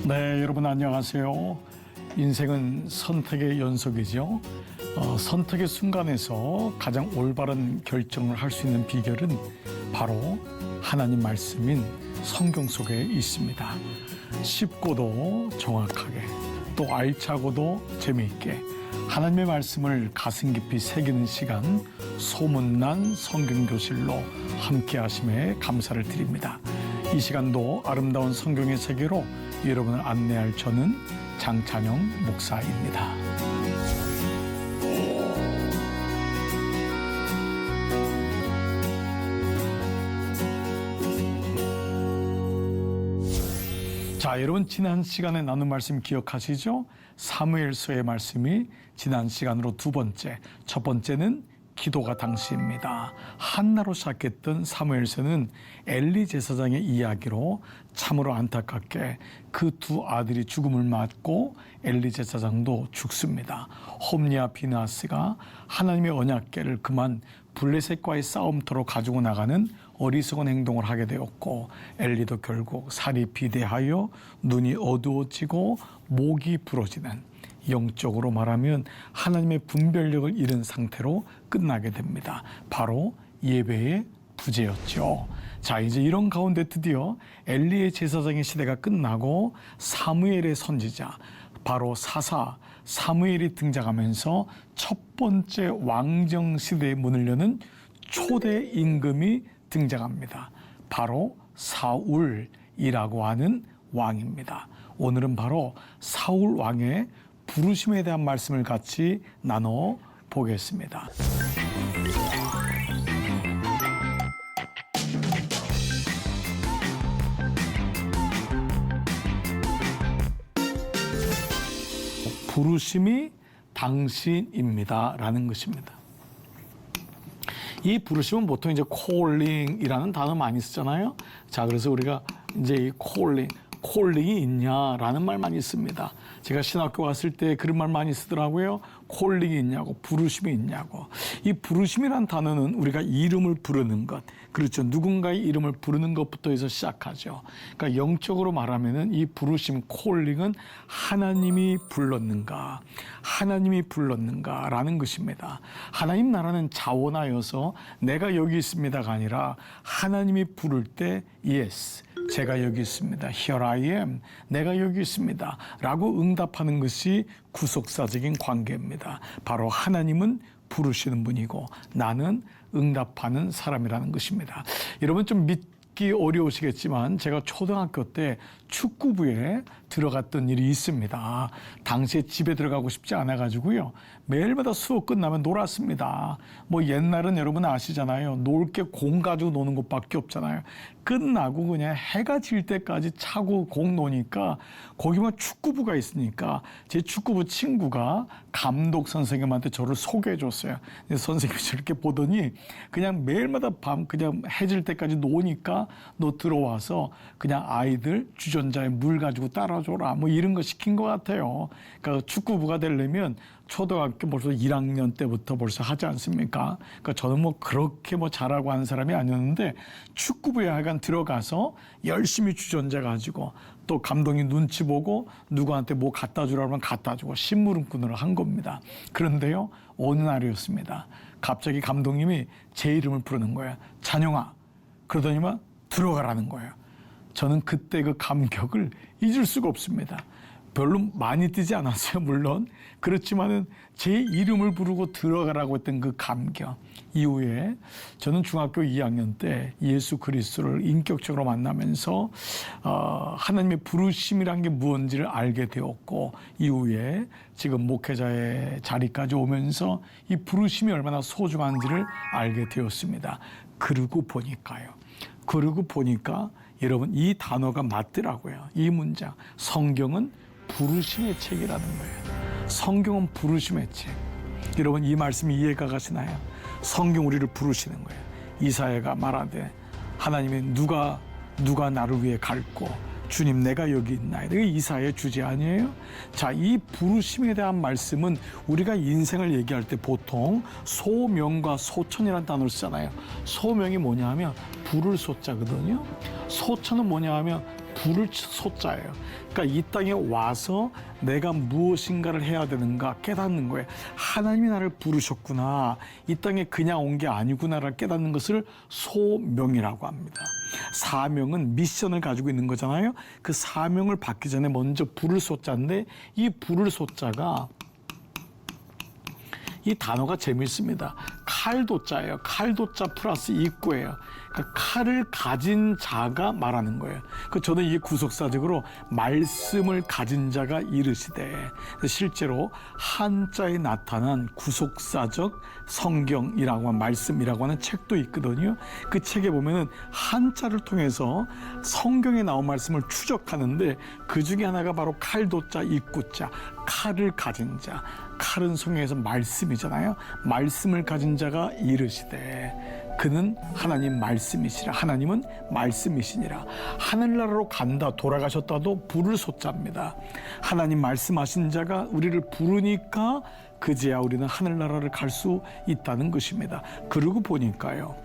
네, 여러분 안녕하세요. 인생은 선택의 연속이죠. 선택의 순간에서 가장 올바른 결정을 할 수 있는 비결은 바로 하나님 말씀인 성경 속에 있습니다. 쉽고도 정확하게, 또 알차고도 재미있게 하나님의 말씀을 가슴 깊이 새기는 시간, 소문난 성경교실로 함께 하심에 감사를 드립니다. 이 시간도 아름다운 성경의 세계로 여러분을 안내할 저는 장찬영 목사입니다. 자, 여러분 지난 시간에 나눈 말씀 기억하시죠? 사무엘서의 말씀이 지난 시간으로 두 번째, 첫 번째는 기도가 당시입니다. 한나로 시작했던 사무엘서는 엘리 제사장의 이야기로 참으로 안타깝게 그 두 아들이 죽음을 맞고 엘리 제사장도 죽습니다. 홈리와 비나스가 하나님의 언약궤를 그만 블레셋과의 싸움터로 가지고 나가는 어리석은 행동을 하게 되었고, 엘리도 결국 살이 비대하여 눈이 어두워지고 목이 부러지는, 영적으로 말하면 하나님의 분별력을 잃은 상태로 끝나게 됩니다. 바로 예배의 부재였죠. 자, 이제 이런 가운데 드디어 엘리의 제사장의 시대가 끝나고 사무엘의 선지자, 바로 사사 사무엘이 등장하면서 첫 번째 왕정 시대의 문을 여는 초대 임금이 등장합니다. 바로 사울이라고 하는 왕입니다. 오늘은 바로 사울 왕의 부르심에 대한 말씀을 같이 나눠 보겠습니다. 부르심이 당신입니다 라는 것입니다. 이 부르심은 보통 이제 calling이라는 단어 많이 쓰잖아요. 자, 그래서 우리가 이제 이 콜링이 있냐라는 말 많이 씁니다. 제가 신학교 갔을 때 그런 말 많이 쓰더라고요. 콜링이 있냐고, 부르심이 있냐고. 이 부르심이란 단어는 우리가 이름을 부르는 것, 그렇죠. 누군가의 이름을 부르는 것부터 해서 시작하죠. 그러니까 영적으로 말하면은 이 부르심, 콜링은 하나님이 불렀는가, 하나님이 불렀는가라는 것입니다. 하나님 나라는 자원하여서 내가 여기 있습니다가 아니라 하나님이 부를 때 yes, 제가 여기 있습니다. Here I am. 내가 여기 있습니다. 라고 응답하는 것이 구속사적인 관계입니다. 바로 하나님은 부르시는 분이고 나는 응답하는 사람이라는 것입니다. 여러분 좀 믿기 어려우시겠지만 제가 초등학교 때 축구부에 들어갔던 일이 있습니다. 당시에 집에 들어가고 싶지 않아가지고요. 매일마다 수업 끝나면 놀았습니다. 뭐 옛날은 여러분 아시잖아요. 놀 게 공 가지고 노는 것밖에 없잖아요. 끝나고 그냥 해가 질 때까지 차고 공 노니까 거기만 축구부가 있으니까 제 축구부 친구가 감독 선생님한테 저를 소개해 줬어요. 선생님이 저렇게 보더니 그냥 매일마다 밤 그냥 해질 때까지 노니까 너 들어와서 그냥 아이들 주전자에 물 가지고 따라줘라 뭐 이런 거 시킨 것 같아요. 그러니까 축구부가 되려면 초등학교 벌써 1학년 때부터 벌써 하지 않습니까? 그러니까 저는 뭐 그렇게 뭐 잘하고 하는 사람이 아니었는데 축구부에 하여간 들어가서 열심히 주전자 가지고 또 감독이 눈치 보고 누구한테 뭐 갖다 주라면 갖다 주고 심부름꾼으로 한 겁니다. 그런데요, 어느 날이었습니다. 갑자기 감독님이 제 이름을 부르는 거예요. 찬영아. 그러더니만 들어가라는 거예요. 저는 그때 그 감격을 잊을 수가 없습니다. 별로 많이 뛰지 않았어요, 물론. 그렇지만은 제 이름을 부르고 들어가라고 했던 그 감격. 이후에 저는 중학교 2학년 때 예수 그리스도를 인격적으로 만나면서 하나님의 부르심이란 게 무엇인지를 알게 되었고, 이후에 지금 목회자의 자리까지 오면서 이 부르심이 얼마나 소중한지를 알게 되었습니다. 그러고 보니까 여러분 이 단어가 맞더라고요. 이 문장. 성경은 부르심의 책이라는 거예요. 성경은 부르심의 책. 여러분 이 말씀이 이해가 가시나요? 성경 우리를 부르시는 거예요. 이사야가 말하되 하나님이 누가 나를 위해 갈고 주님 내가 여기 있나이다. 이게 이사야의 주제 아니에요? 자, 이 부르심에 대한 말씀은 우리가 인생을 얘기할 때 보통 소명과 소천이라는 단어를 쓰잖아요. 소명이 뭐냐 하면 부를 소자거든요. 소천은 뭐냐 하면 부를 소자예요. 그러니까 이 땅에 와서 내가 무엇인가를 해야 되는가 깨닫는 거예요. 하나님이 나를 부르셨구나. 이 땅에 그냥 온 게 아니구나를 깨닫는 것을 소명이라고 합니다. 사명은 미션을 가지고 있는 거잖아요. 그 사명을 받기 전에 먼저 부를 소자인데 이 부를 소자가 이 단어가 재미있습니다. 칼도자예요. 칼도자 플러스 입구예요. 그러니까 칼을 가진 자가 말하는 거예요. 저는 이게 구속사적으로 말씀을 가진 자가 이르시되, 실제로 한자에 나타난 구속사적 성경이라고 하는 말씀이라고 하는 책도 있거든요. 그 책에 보면은 한자를 통해서 성경에 나온 말씀을 추적하는데 그 중에 하나가 바로 칼도자 입구자, 칼을 가진 자. 칼은 성경에서 말씀이잖아요. 말씀을 가진 자가 이르시되 그는 하나님 말씀이시라. 하나님은 말씀이시니라. 하늘나라로 간다, 돌아가셨다도 부를 소자입니다. 하나님 말씀하신 자가 우리를 부르니까 그제야 우리는 하늘나라를 갈 수 있다는 것입니다. 그러고 보니까요,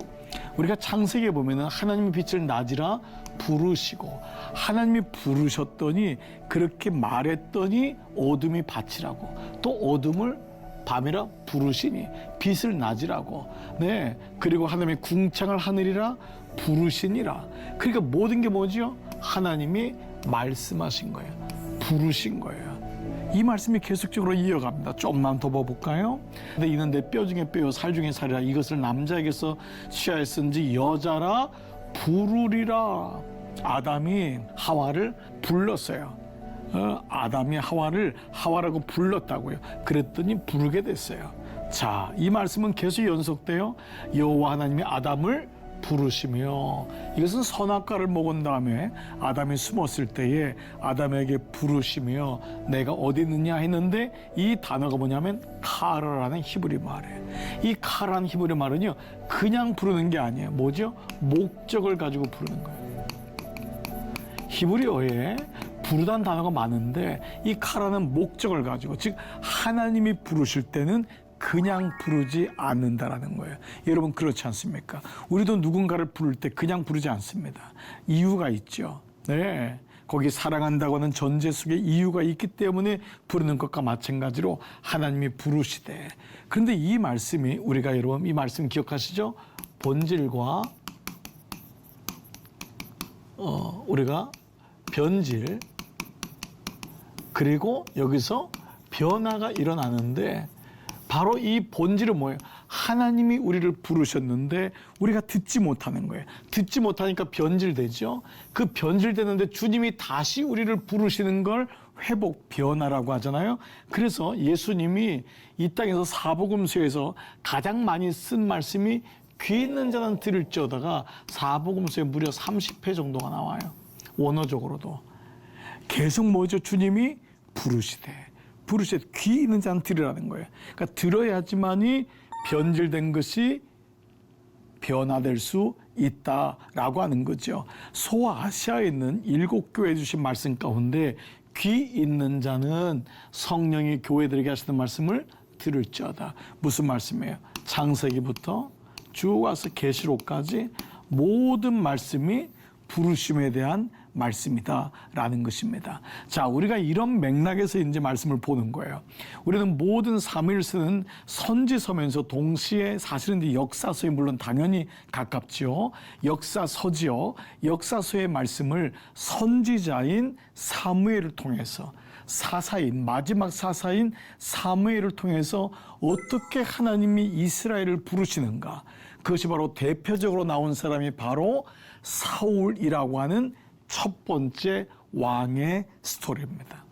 우리가 창세기에 보면은 하나님의 빛을 낮이라 부르시고, 하나님이 부르셨더니 그렇게 말했더니 어둠이 밝히라고, 또 어둠을 밤이라 부르시니 빛을 낮이라고, 네, 그리고 하나님의 궁창을 하늘이라 부르시니라. 그러니까 모든 게 뭐지요? 하나님이 말씀하신 거예요. 부르신 거예요. 이 말씀이 계속적으로 이어갑니다. 좀만 더 봐볼까요? 근데 이는 내 뼈 중에 뼈요 살 중에 살이라. 이것을 남자에게서 취하였은지 여자라 부르리라. 아담이 하와를 불렀어요. 아담이 하와를 하와라고 불렀다고요. 그랬더니 부르게 됐어요. 자, 이 말씀은 계속 연속돼요. 여호와 하나님이 아담을 부르시며, 이것은 선악과를 먹은 다음에 아담이 숨었을 때에 아담에게 부르시며 내가 어디 있느냐 했는데, 이 단어가 뭐냐면 카라라는 히브리 말이에요. 이 카라는 히브리 말은요, 그냥 부르는 게 아니에요. 뭐죠? 목적을 가지고 부르는 거예요. 히브리어에 부르다는 단어가 많은데 이 카라는 목적을 가지고, 즉 하나님이 부르실 때는 그냥 부르지 않는다라는 거예요. 여러분 그렇지 않습니까? 우리도 누군가를 부를 때 그냥 부르지 않습니다. 이유가 있죠. 네, 거기 사랑한다고 하는 전제 속에 이유가 있기 때문에 부르는 것과 마찬가지로 하나님이 부르시되, 그런데 이 말씀이, 우리가 여러분 이 말씀 기억하시죠? 본질과 우리가 변질, 그리고 여기서 변화가 일어나는데, 바로 이 본질은 뭐예요? 하나님이 우리를 부르셨는데 우리가 듣지 못하는 거예요. 듣지 못하니까 변질되죠. 그 변질되는데 주님이 다시 우리를 부르시는 걸 회복, 변화라고 하잖아요. 그래서 예수님이 이 땅에서 사복음서에서 가장 많이 쓴 말씀이 귀 있는 자는 들을지어다가 사복음서에 무려 30회 정도가 나와요. 원어적으로도. 계속 뭐죠? 주님이 부르시되 귀 있는 자는 들으라는 거예요. 그러니까 들어야지만이 변질된 것이 변화될 수 있다라고 하는 거죠. 소아시아에 있는 7교회에 주신 말씀 가운데 귀 있는 자는 성령이 교회들에게 하시는 말씀을 들을지어다. 무슨 말씀이에요? 창세기부터 쭉 와서 계시록까지 모든 말씀이 부르심에 대한 말씀이다라는 것입니다. 자, 우리가 이런 맥락에서 이제 말씀을 보는 거예요. 우리는 모든 사무엘서는 선지서면서 동시에 사실은 이제 역사서에 물론 당연히 가깝지요. 역사서지요. 역사서의 말씀을 선지자인 사무엘을 통해서, 사사인, 마지막 사사인 사무엘을 통해서 어떻게 하나님이 이스라엘을 부르시는가, 그것이 바로 대표적으로 나온 사람이 바로 사울이라고 하는 첫 번째 왕의 스토리입니다.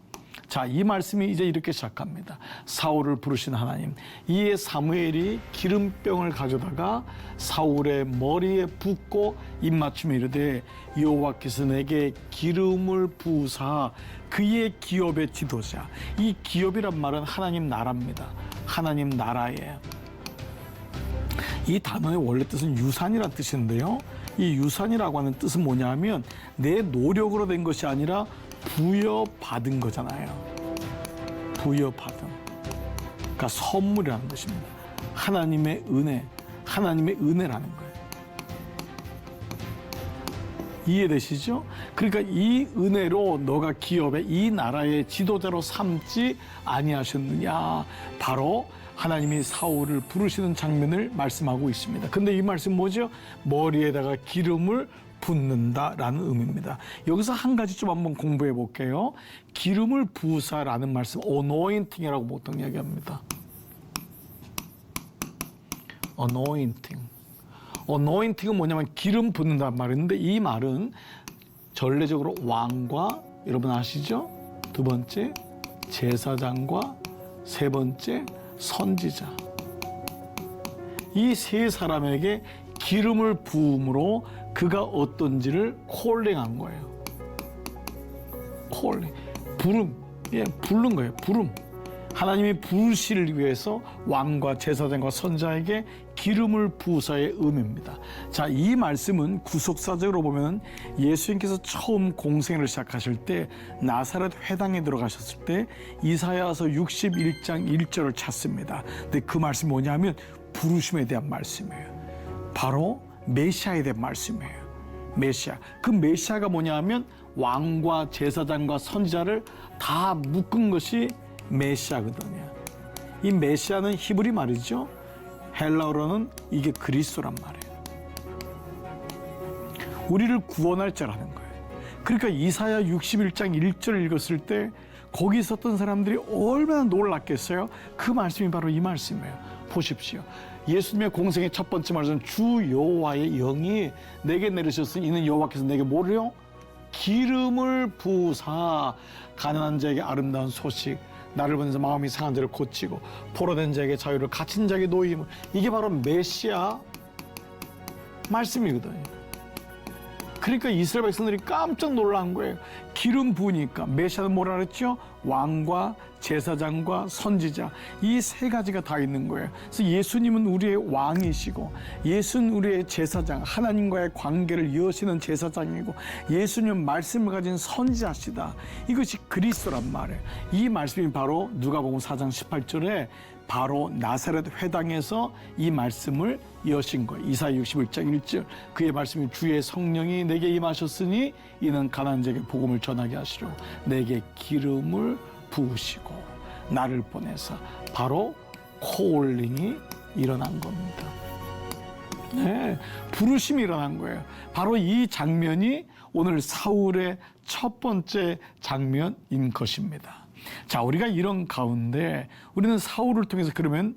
자, 이 말씀이 이제 이렇게 시작합니다. 사울을 부르신 하나님. 이에 사무엘이 기름병을 가져다가 사울의 머리에 붓고 입맞춤에 이르되 여호와께서 내게 기름을 부으사 그의 기업의 지도자. 이 기업이란 말은 하나님 나라입니다. 하나님 나라예요. 이 단어의 원래 뜻은 유산이라는 뜻인데요. 이 유산이라고 하는 뜻은 뭐냐면 내 노력으로 된 것이 아니라 부여받은 거잖아요. 부여받은. 그러니까 선물이라는 것입니다. 하나님의 은혜, 하나님의 은혜라는 거예요. 이해되시죠? 그러니까 이 은혜로 너가 기업의 이 나라의 지도자로 삼지 아니하셨느냐. 바로 하나님이 사울을 부르시는 장면을 말씀하고 있습니다. 근데 이 말씀 뭐죠? 머리에다가 기름을 붓는다라는 의미입니다. 여기서 한 가지 좀 한번 공부해 볼게요. 기름을 부으사라는 말씀, anointing이라고 보통 이야기합니다. anointing은 뭐냐면 기름 붓는다는 말인데, 이 말은 전례적으로 왕과, 여러분 아시죠? 두 번째 제사장과 세 번째 선지자, 이 세 사람에게 기름을 부음으로 그가 어떤지를 콜링한 거예요. 콜링, 부름, 부른 거예요. 부름. 하나님이 부르시를 위해서 왕과 제사장과 선자에게 기름을 부으사의 의미입니다. 자, 이 말씀은 구속사적으로 보면 예수님께서 처음 공생애를 시작하실 때 나사렛 회당에 들어가셨을 때 이사야서 61장 1절을 찾습니다. 근데 그 말씀이 뭐냐면 부르심에 대한 말씀이에요. 바로 메시아에 대한 말씀이에요. 메시아. 그 메시아가 뭐냐면 왕과 제사장과 선지자를 다 묶은 것이 메시아거든요. 이 메시아는 히브리 말이죠. 헬라어로는 이게 그리스도란 말이에요. 우리를 구원할 자라는 거예요. 그러니까 이사야 61장 1절을 읽었을 때 거기 있었던 사람들이 얼마나 놀랐겠어요. 그 말씀이 바로 이 말씀이에요. 보십시오. 예수님의 공생의 첫 번째 말씀은 주 여호와의 영이 내게 내리셨으니 이는 여호와께서 내게 뭐래요? 기름을 부으사 가난한 자에게 아름다운 소식, 나를 보내서 마음이 상한 자를 고치고 포로된 자에게 자유를, 갇힌 자에게 노임을. 이게 바로 메시아 말씀이거든요. 그러니까 이스라엘 백성들이 깜짝 놀란 거예요. 기름 부으니까. 메시아는 뭐라 그랬죠? 왕과 제사장과 선지자, 이 세 가지가 다 있는 거예요. 그래서 예수님은 우리의 왕이시고, 예수는 우리의 제사장, 하나님과의 관계를 이어시는 제사장이고, 예수님은 말씀을 가진 선지자시다. 이것이 그리스도란 말이에요. 이 말씀이 바로 누가복음 4장 18절에 바로 나사렛 회당에서 이 말씀을 이어신 거예요. 이사야 61장 1절, 그의 말씀이 주의 성령이 내게 임하셨으니 이는 가난한 자에게 복음을 전하게 하시려 내게 기름을 부으시고 나를 보내사. 바로 콜링이 일어난 겁니다. 네, 부르심이 일어난 거예요. 바로 이 장면이 오늘 사울의 첫 번째 장면인 것입니다. 자, 우리가 이런 가운데 우리는 사울을 통해서, 그러면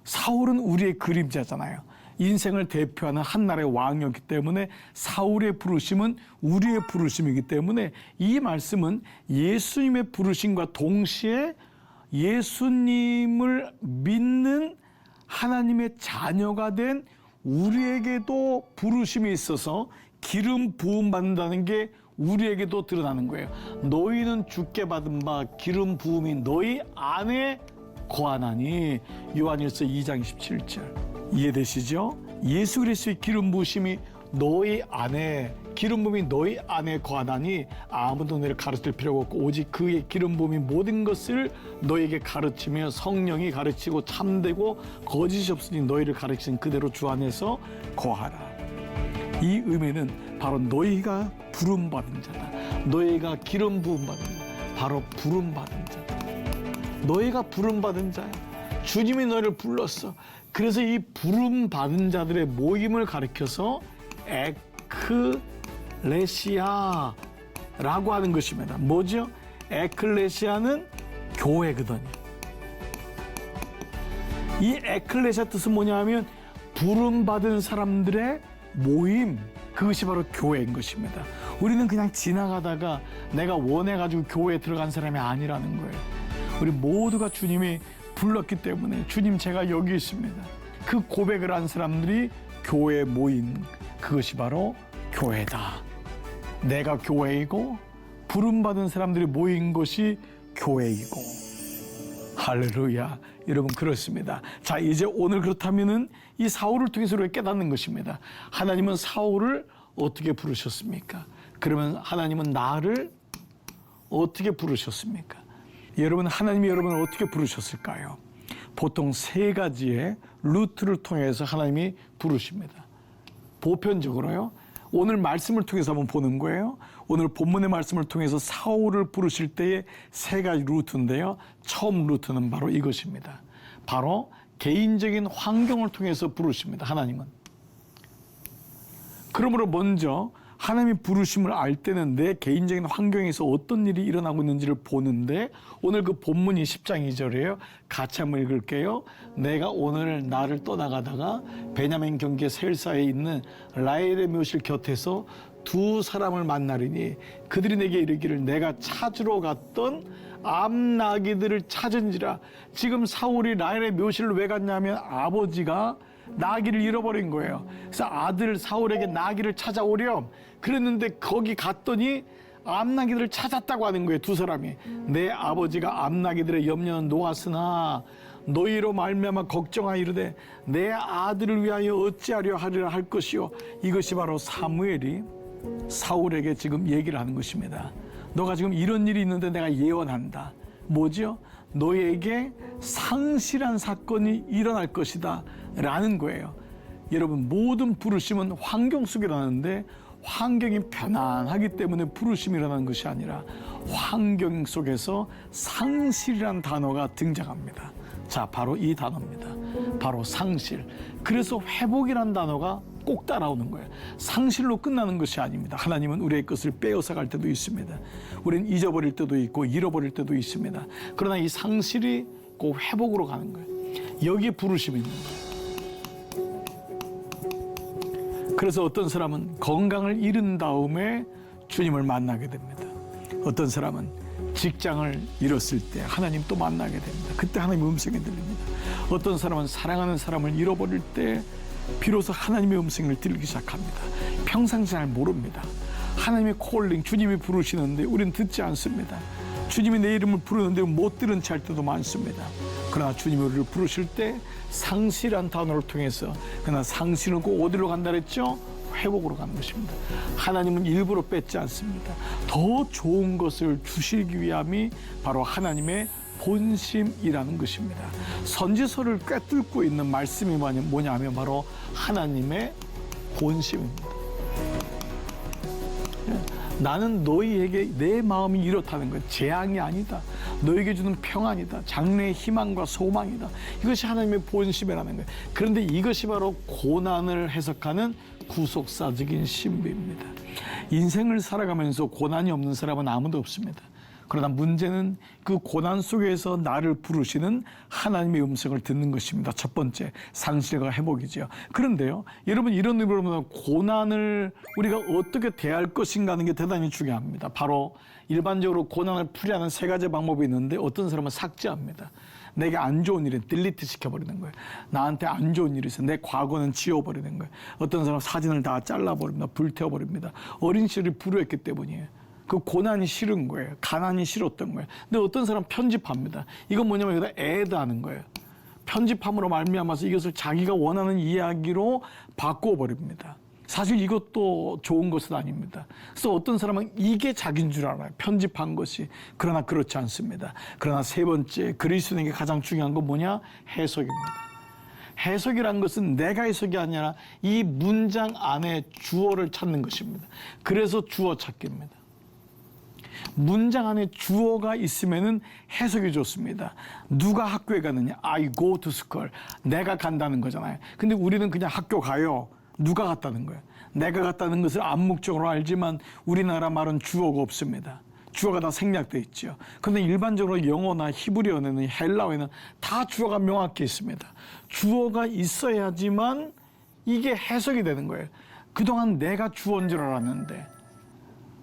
사울은 우리의 그림자잖아요. 인생을 대표하는 한 나라의 왕이었기 때문에 사울의 부르심은 우리의 부르심이기 때문에 이 말씀은 예수님의 부르심과 동시에 예수님을 믿는 하나님의 자녀가 된 우리에게도 부르심이 있어서 기름 부음 받는다는 게 우리에게도 드러나는 거예요. 너희는 주께 받은 바 기름 부음이 너희 안에 거하나니. 요한일서 2장 17절. 이해되시죠? 예수 그리스도의 기름 부으심이 너희 안에, 기름 부음이 너희 안에 거하나니 아무도 너희를 가르칠 필요가 없고 오직 그의 기름 부음이 모든 것을 너희에게 가르치며 성령이 가르치고 참되고 거짓이 없으니 너희를 가르치는 그대로 주 안에서 거하라. 이 의미는 바로 너희가 부름 받은 자다. 너희가 기름 부음 받은 자다. 바로 부름 받은 자다. 너희가 부름 받은 자야. 주님이 너희를 불렀어. 그래서 이 부름 받은 자들의 모임을 가리켜서 에클레시아라고 하는 것입니다. 뭐죠? 에클레시아는 교회거든요. 이 에클레시아 뜻은 뭐냐면 부름 받은 사람들의 모임, 그것이 바로 교회인 것입니다. 우리는 그냥 지나가다가 내가 원해가지고 교회에 들어간 사람이 아니라는 거예요. 우리 모두가 주님이 불렀기 때문에 주님 제가 여기 있습니다. 그 고백을 한 사람들이 교회에 모인, 그것이 바로 교회다. 내가 교회이고 부름받은 사람들이 모인 것이 교회이고. 할렐루야. 여러분 그렇습니다. 자, 이제 오늘 그렇다면은 이 사울을 통해서 우리가 깨닫는 것입니다. 하나님은 사울을 어떻게 부르셨습니까? 그러면 하나님은 나를 어떻게 부르셨습니까? 여러분, 하나님이 여러분을 어떻게 부르셨을까요? 보통 세 가지의 루트를 통해서 하나님이 부르십니다. 보편적으로요, 오늘 말씀을 통해서 한번 보는 거예요. 오늘 본문의 말씀을 통해서 사울을 부르실 때의 세 가지 루트인데요. 처음 루트는 바로 이것입니다. 바로 개인적인 환경을 통해서 부르십니다. 하나님은. 그러므로 먼저 하나님이 부르심을 알 때는 내 개인적인 환경에서 어떤 일이 일어나고 있는지를 보는데, 오늘 그 본문이 10장 2절이에요. 같이 한번 읽을게요. 내가 오늘 나를 떠나가다가 베냐민 경계 셀사에 있는 라헬의 묘실 곁에서 두 사람을 만나리니 그들이 내게 이르기를 내가 찾으러 갔던 암나귀들을 찾은지라. 지금 사울이 라헬의 묘실을 왜 갔냐면 아버지가 나귀를 잃어버린 거예요. 그래서 아들 사울에게 나귀를 찾아오렴 그랬는데 거기 갔더니 암나귀들을 찾았다고 하는 거예요. 두 사람이. 내 아버지가 암나귀들의 염려는 놓았으나 너희로 말미암아 걱정하이르되 내 아들을 위하여 어찌하려 하리라 할 것이요. 이것이 바로 사무엘이 사울에게 지금 얘기를 하는 것입니다. 너가 지금 이런 일이 있는데 내가 예언한다. 뭐죠? 너에게 상실한 사건이 일어날 것이다 라는 거예요. 여러분, 모든 부르심은 환경 속에 일어나는데 환경이 편안하기 때문에 부르심이 일어나는 것이 아니라 환경 속에서 상실이라는 단어가 등장합니다. 자, 바로 이 단어입니다. 바로 상실. 그래서 회복이라는 단어가 꼭 따라오는 거예요. 상실로 끝나는 것이 아닙니다. 하나님은 우리의 것을 빼앗아 갈 때도 있습니다. 우리는 잊어버릴 때도 있고 잃어버릴 때도 있습니다. 그러나 이 상실이 꼭 회복으로 가는 거예요. 여기에 부르심이 있는 거예요. 그래서 어떤 사람은 건강을 잃은 다음에 주님을 만나게 됩니다. 어떤 사람은 직장을 잃었을 때 하나님 또 만나게 됩니다. 그때 하나님의 음성이 들립니다. 어떤 사람은 사랑하는 사람을 잃어버릴 때 비로소 하나님의 음성을 들리기 시작합니다. 평상시 잘 모릅니다. 하나님의 콜링, 주님이 부르시는데 우리는 듣지 않습니다. 주님이 내 이름을 부르는데 못 들은 채 할 때도 많습니다. 그러나 주님이 우리를 부르실 때 상실한 단어를 통해서, 그러나 상실은 꼭 어디로 간다 그랬죠? 회복으로 가는 것입니다. 하나님은 일부러 뺏지 않습니다. 더 좋은 것을 주시기 위함이 바로 하나님의 본심이라는 것입니다. 선지서를 꿰뚫고 있는 말씀이 뭐냐 하면 바로 하나님의 본심입니다. 나는 너희에게 내 마음이 이렇다는 거예요. 재앙이 아니다. 너에게 주는 평안이다. 장래의 희망과 소망이다. 이것이 하나님의 본심이라는 거예요. 그런데 이것이 바로 고난을 해석하는 구속사적인 신비입니다. 인생을 살아가면서 고난이 없는 사람은 아무도 없습니다. 그러나 문제는 그 고난 속에서 나를 부르시는 하나님의 음성을 듣는 것입니다. 첫 번째, 상실과 회복이죠. 그런데요, 여러분, 이런 의미로 보면 고난을 우리가 어떻게 대할 것인가 하는 게 대단히 중요합니다. 바로 일반적으로 고난을 풀이하는 세 가지 방법이 있는데 어떤 사람은 삭제합니다. 내게 안 좋은 일은 딜리트 시켜버리는 거예요. 나한테 안 좋은 일이 있어. 내 과거는 지워버리는 거예요. 어떤 사람은 사진을 다 잘라버립니다. 불태워버립니다. 어린 시절이 불우했기 때문이에요. 그 고난이 싫은 거예요. 가난이 싫었던 거예요. 근데 어떤 사람은 편집합니다. 이건 뭐냐면 여기다 애드하는 거예요. 편집함으로 말미암아서 이것을 자기가 원하는 이야기로 바꿔버립니다. 사실 이것도 좋은 것은 아닙니다. 그래서 어떤 사람은 이게 자기인 줄 알아요. 편집한 것이. 그러나 그렇지 않습니다. 그러나 세 번째, 그리스도인에게 가장 중요한 건 뭐냐? 해석입니다. 해석이란 것은 내가 해석이 아니라 이 문장 안에 주어를 찾는 것입니다. 그래서 주어 찾기입니다. 문장 안에 주어가 있으면은 해석이 좋습니다. 누가 학교에 가느냐? I go to school. 내가 간다는 거잖아요. 근데 우리는 그냥 학교 가요. 누가 갔다는 거예요. 내가 갔다는 것을 암묵적으로 알지만 우리나라 말은 주어가 없습니다. 주어가 다 생략돼 있죠. 그런데 일반적으로 영어나 히브리어는, 헬라어에는 다 주어가 명확히 있습니다. 주어가 있어야지만 이게 해석이 되는 거예요. 그동안 내가 주어인 줄 알았는데,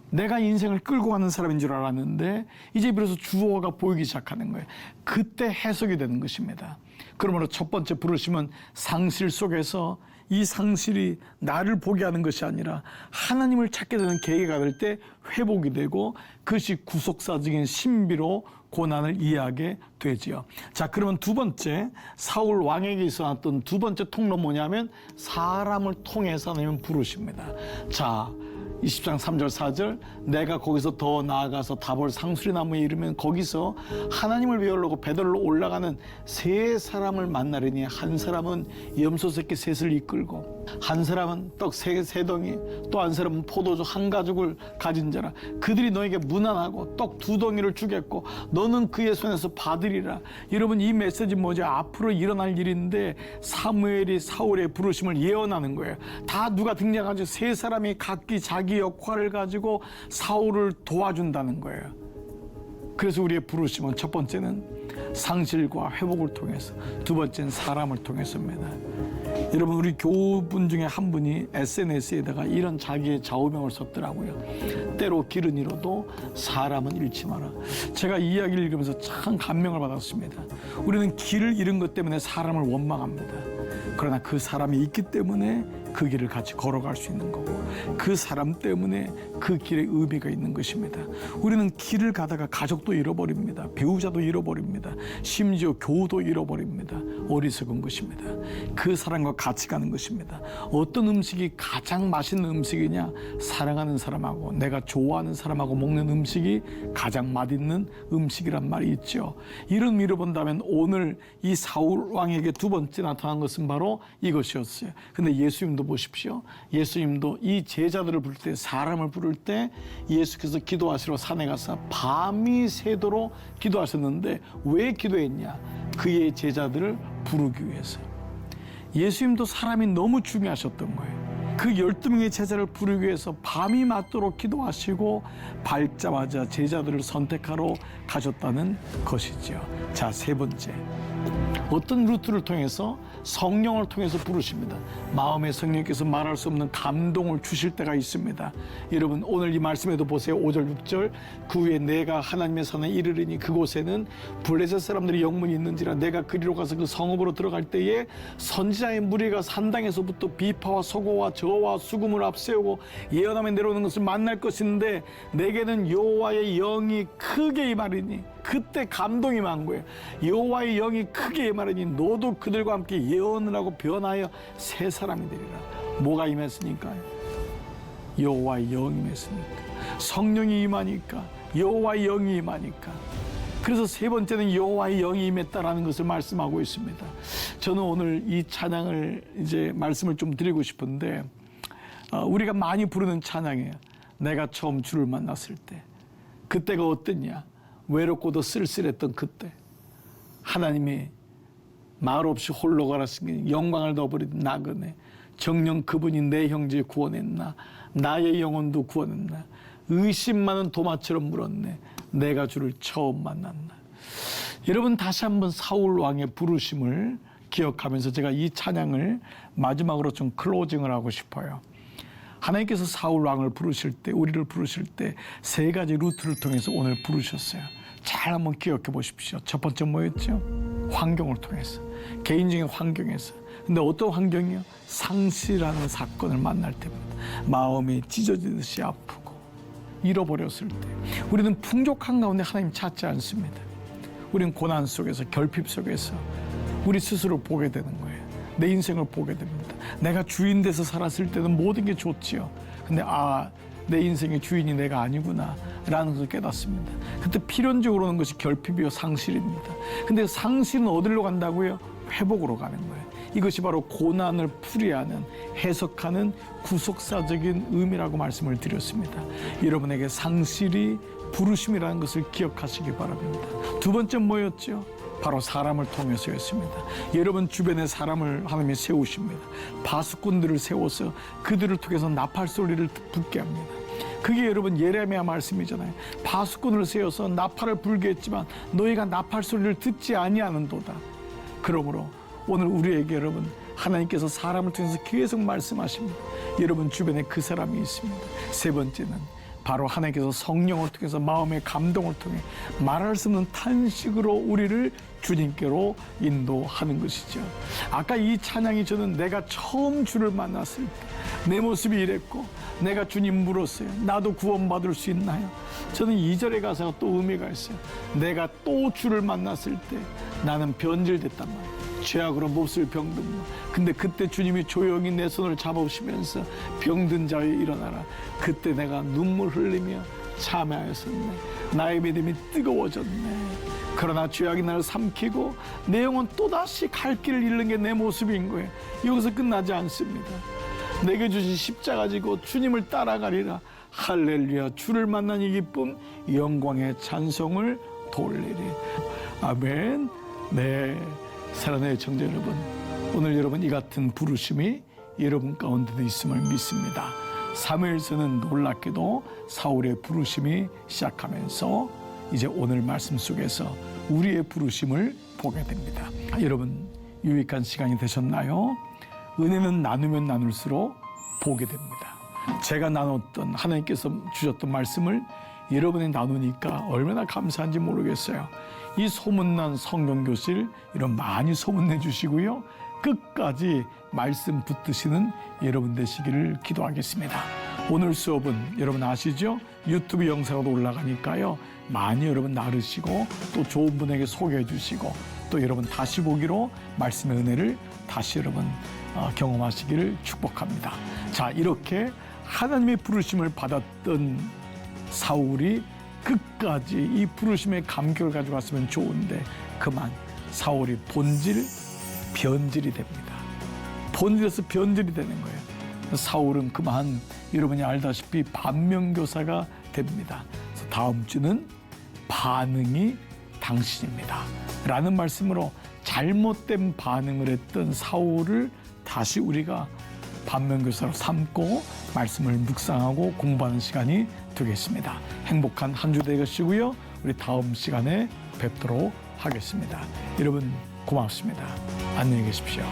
내가 인생을 끌고 가는 사람인 줄 알았는데 이제 비로소 주어가 보이기 시작하는 거예요. 그때 해석이 되는 것입니다. 그러므로 첫 번째 부르심은 상실 속에서 이 상실이 나를 보게 하는 것이 아니라 하나님을 찾게 되는 계기가 될 때 회복이 되고 그것이 구속사적인 신비로 고난을 이해하게 되지요. 자, 그러면 두 번째, 사울 왕에게 있어왔던 두 번째 통로 뭐냐면 사람을 통해서 하나님은 부르십니다. 자, 20장 3절 4절 내가 거기서 더 나아가서 다볼 상수리 나무에 이르면 거기서 하나님을 배우려고 베들로 올라가는 세 사람을 만나려니 한 사람은 염소 새끼 셋을 이끌고 한 사람은 떡 세 덩이 또 한 사람은 포도주 한 가죽을 가진 자라. 그들이 너에게 무난하고 떡 2덩이를 주겠고 너는 그의 손에서 받으리라. 여러분, 이 메시지 뭐죠? 앞으로 일어날 일인데 사무엘이 사울의 부르심을 예언하는 거예요. 다 누가 등장하죠? 세 사람이 각기 자기 역할을 가지고 사울을 도와준다는 거예요. 그래서 우리의 부르심은 첫 번째는 상실과 회복을 통해서, 두 번째는 사람을 통해서입니다. 여러분, 우리 교우분 중에 한 분이 SNS에다가 이런 자기의 좌우명을 썼더라고요. 때로 길은 잃어도 사람은 잃지 마라. 제가 이 이야기를 읽으면서 참 감명을 받았습니다. 우리는 길을 잃은 것 때문에 사람을 원망합니다. 그러나 그 사람이 있기 때문에 그 길을 같이 걸어갈 수 있는 거고, 그 사람 때문에 그 길에 의미가 있는 것입니다. 우리는 길을 가다가 가족도 잃어버립니다. 배우자도 잃어버립니다. 심지어 교우도 잃어버립니다. 어리석은 것입니다. 그 사람과 같이 가는 것입니다. 어떤 음식이 가장 맛있는 음식이냐? 사랑하는 사람하고 내가 좋아하는 사람하고 먹는 음식이 가장 맛있는 음식이란 말이 있죠. 이런 의미로 본다면 오늘 이 사울 왕에게 두 번째 나타난 것은 바로 이것이었어요. 근데 예수님도 보십시오. 예수님도 이 제자들을 부를 때, 사람을 부를 때 예수께서 기도하시러 산에 가서 밤이 새도록 기도하셨는데 왜 기도했냐? 그의 제자들을 부르기 위해서. 예수님도 사람이 너무 중요하셨던 거예요. 그 12명의 제자를 부르기 위해서 밤이 맞도록 기도하시고 밝자마자 제자들을 선택하러 가셨다는 것이죠. 자, 세 번째. 어떤 루트를 통해서 성령을 통해서 부르십니다. 마음의 성령께서 말할 수 없는 감동을 주실 때가 있습니다. 여러분, 오늘 이 말씀에도 보세요. 5절 6절 그 후에 내가 하나님의 산에 이르르니 그곳에는 블레셋 사람들이 영문이 있는지라 내가 그리로 가서 그 성읍으로 들어갈 때에 선지자의 무리가 산당에서부터 비파와 소고와 저와 수금을 앞세우고 예언하며 내려오는 것을 만날 것인데 내게는 여호와의 영이 크게 임하리니. 그때 감동이 만 거예요. 여호와의 영이 크게 임하리니 너도 그들과 함께 예언을 하고 변하여 새 사람이 되리라. 뭐가 임했으니까? 여호와의 영이 임했으니까. 성령이 임하니까. 여호와의 영이 임하니까. 그래서 세 번째는 여호와의 영이 임했다라는 것을 말씀하고 있습니다. 저는 오늘 이 찬양을 이제 말씀을 좀 드리고 싶은데, 우리가 많이 부르는 찬양이에요. 내가 처음 주를 만났을 때. 그때가 어땠냐? 외롭고도 쓸쓸했던 그때. 하나님이 말 없이 홀로 가라시니 영광을 넣어버린 나그네. 정녕 그분이 내 형제 구원했나? 나의 영혼도 구원했나? 의심 많은 도마처럼 물었네. 내가 주를 처음 만났나? 여러분, 다시 한번 사울 왕의 부르심을 기억하면서 제가 이 찬양을 마지막으로 좀 클로징을 하고 싶어요. 하나님께서 사울 왕을 부르실 때, 우리를 부르실 때 세 가지 루트를 통해서 오늘 부르셨어요. 잘 한번 기억해 보십시오. 첫 번째 뭐였죠? 환경을 통해서, 개인적인 환경에서. 근데 어떤 환경이요? 상실하는 사건을 만날 때입니다. 마음이 찢어지듯이 아프고 잃어버렸을 때. 우리는 풍족한 가운데 하나님 찾지 않습니다. 우리는 고난 속에서, 결핍 속에서 우리 스스로 보게 되는 거예요. 내 인생을 보게 됩니다. 내가 주인 돼서 살았을 때는 모든 게 좋지요. 근데 내 인생의 주인이 내가 아니구나 라는 것을 깨닫습니다. 그때 필연적으로 오는 것이 결핍이요 상실입니다. 근데 상실은 어디로 간다고요? 회복으로 가는 거예요. 이것이 바로 고난을 풀이하는, 해석하는 구속사적인 의미라고 말씀을 드렸습니다. 여러분에게 상실이 부르심이라는 것을 기억하시기 바랍니다. 두 번째 뭐였죠? 바로 사람을 통해서였습니다. 여러분 주변에 사람을 하나님이 세우십니다. 파수꾼들을 세워서 그들을 통해서 나팔 소리를 듣게 합니다. 그게 여러분 예레미야 말씀이잖아요. 파수꾼을 세워서 나팔을 불게 했지만 너희가 나팔 소리를 듣지 아니하는도다. 그러므로 오늘 우리에게 여러분 하나님께서 사람을 통해서 계속 말씀하십니다. 여러분 주변에 그 사람이 있습니다. 세 번째는 바로 하나님께서 성령을 통해서 마음의 감동을 통해 말할 수 없는 탄식으로 우리를 주님께로 인도하는 것이죠. 아까 이 찬양이 저는 내가 처음 주를 만났을 때 내 모습이 이랬고 내가 주님 물었어요. 나도 구원받을 수 있나요? 저는 2절의 가사가 또 의미가 있어요. 내가 또 주를 만났을 때 나는 변질됐단 말이에요. 죄악으로 몹쓸 병든 근데 그때 주님이 조용히 내 손을 잡으시면서 병든 자여 일어나라. 그때 내가 눈물 흘리며 참회하였었네. 나의 믿음이 뜨거워졌네. 그러나 죄악이 나를 삼키고 내 영혼 또다시 갈 길을 잃는 게 내 모습인 거예요. 여기서 끝나지 않습니다. 내게 주신 십자가 지고 주님을 따라가리라. 할렐루야. 주를 만난 이 기쁨 영광의 찬송을 돌리리. 아멘. 네, 사랑하는 청자 여러분, 오늘 여러분 이 같은 부르심이 여러분 가운데도 있음을 믿습니다. 사무엘서는 놀랍게도 사울의 부르심이 시작하면서 이제 오늘 말씀 속에서 우리의 부르심을 보게 됩니다. 여러분 유익한 시간이 되셨나요? 은혜는 나누면 나눌수록 보게 됩니다. 제가 나눴던 하나님께서 주셨던 말씀을 여러분이 나누니까 얼마나 감사한지 모르겠어요. 이 소문난 성경교실 이런 많이 소문내 주시고요. 끝까지 말씀 붙드시는 여러분 되시기를 기도하겠습니다. 오늘 수업은 여러분 아시죠? 유튜브 영상으로 올라가니까요. 많이 여러분 나르시고 또 좋은 분에게 소개해 주시고 또 여러분 다시 보기로 말씀의 은혜를 다시 여러분 경험하시기를 축복합니다. 자, 이렇게 하나님의 부르심을 받았던 사울이 끝까지 이 부르심의 감격을 가지고 갔으면 좋은데 그만 사울이 변질이 됩니다. 본질에서 변질이 되는 거예요. 사울은 그만 여러분이 알다시피 반면교사가 됩니다. 그래서 다음 주는 반응이 당신입니다. 라는 말씀으로 잘못된 반응을 했던 사울을 다시 우리가 반면교사로 삼고 말씀을 묵상하고 공부하는 시간이 되겠습니다. 행복한 한 주 되시고요. 우리 다음 시간에 뵙도록 하겠습니다. 여러분 고맙습니다. 안녕히 계십시오.